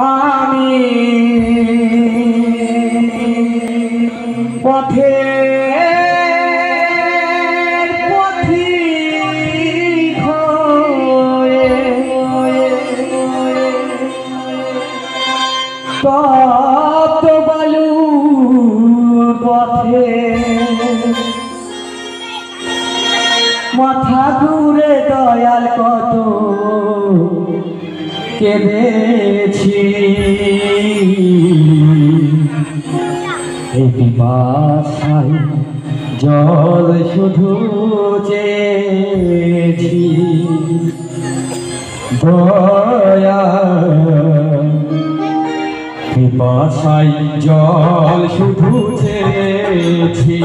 আমি পথে তপ্ত বালুর পথে মাথা ঘুরে দয়াল কত কেঁদেছি এই পিপাসায় জল শুধু চেয়েছি দয়া পিপাসায় জল শুধু চেয়েছি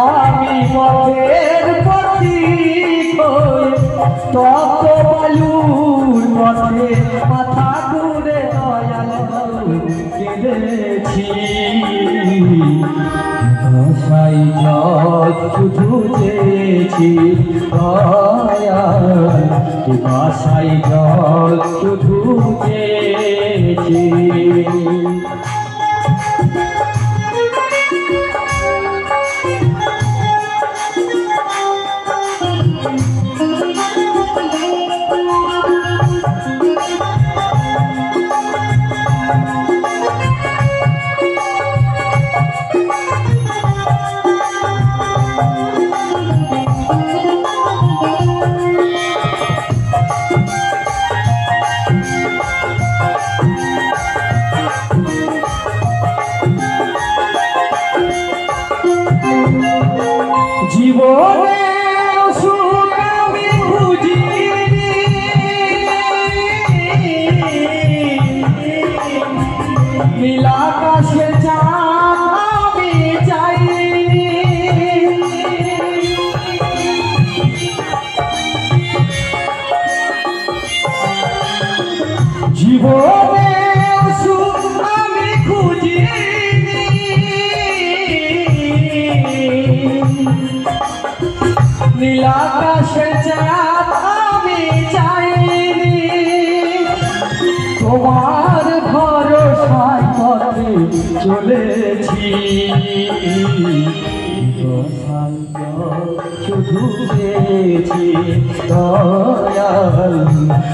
আমি পথের পথিক হয়ে তপ্ত বালুর পথে মাথা ঘুরে দয়াল কেঁদেছি পিপাসায় জল শুধু চেয়েছি দয়া পিপাসায় জল শুধু চেয়েছি জীবনে সুখ আমি খুঁজি নীল আকাশের চাঁদ আমি চাই জীবনে সুখ আমি খুঁজি নীল আকাশের চাঁদ আমি চাইনি তোমার ভরসায় পথে চলেছি শুধু চেয়েছি দয়াল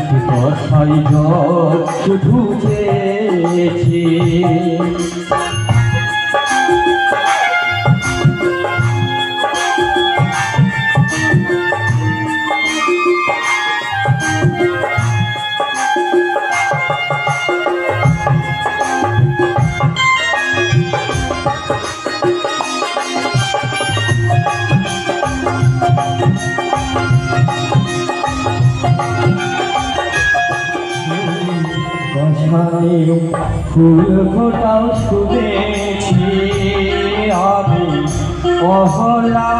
পিপাসায় জল শুধু চেয়েছি ফুল ফোটাও শুনেছি আমি অহলা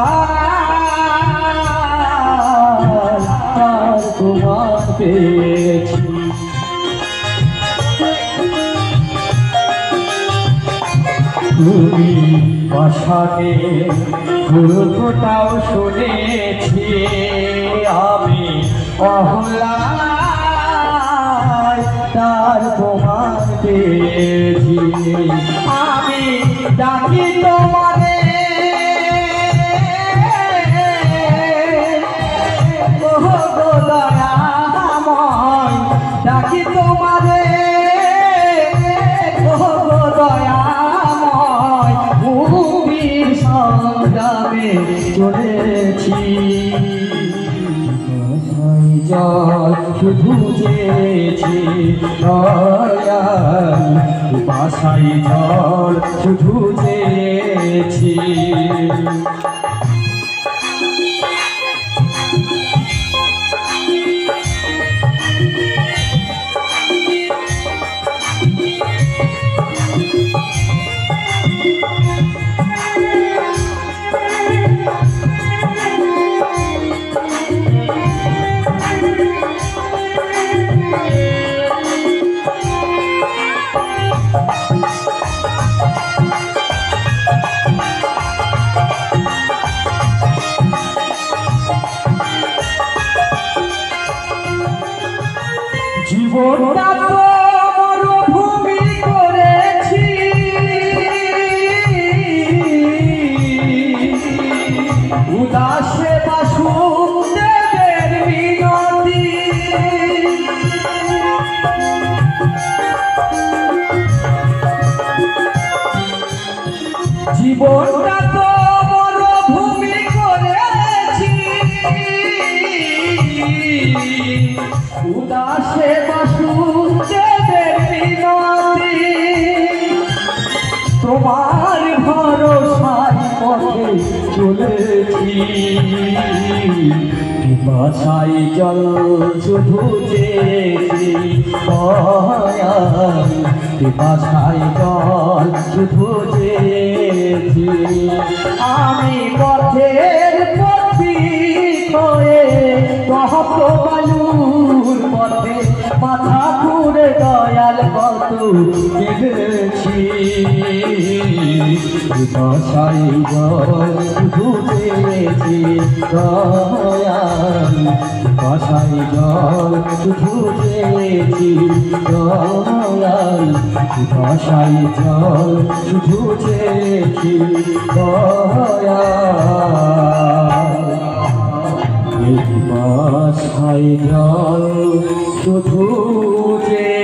তোমার পেয়েছি তুমি পাশানে ফুল ফোটাও শুনেছি আমি অহলা তার তোমার পেয়েছি আমি ডাকি তোমারে দয়াময় ডাকি তোমারে দয়াময় মুক্তির সংগ্রামে চলেছি জল শুধু চেয়েছি দয়াল পিপাসায় জল শুধু চেয়েছি জীবনটা তো জীবনটা তো মরুভূমি করেছি, উদাসে বাসুদেবের মিনতি, তোমার ভরসায় পথে চলেছি, পিপাসায় জল শুধু চেয়েছি দয়াল, পিপাসায় জল শুধু চেয়েছি। আমি পথের পথিক হয়ে তহত বালুর পথে মাথা ঘুরে দয়াল কত কেঁদেছি, পিপাসায় জল শুধু চেয়েছি দয়াল, পিপাসায় জল শুধু চেয়েছি দয়াল, পিপাসায় জল শুধু চেয়েছি দয়াল, পিপাসায় জল শুধু চেয়েছি।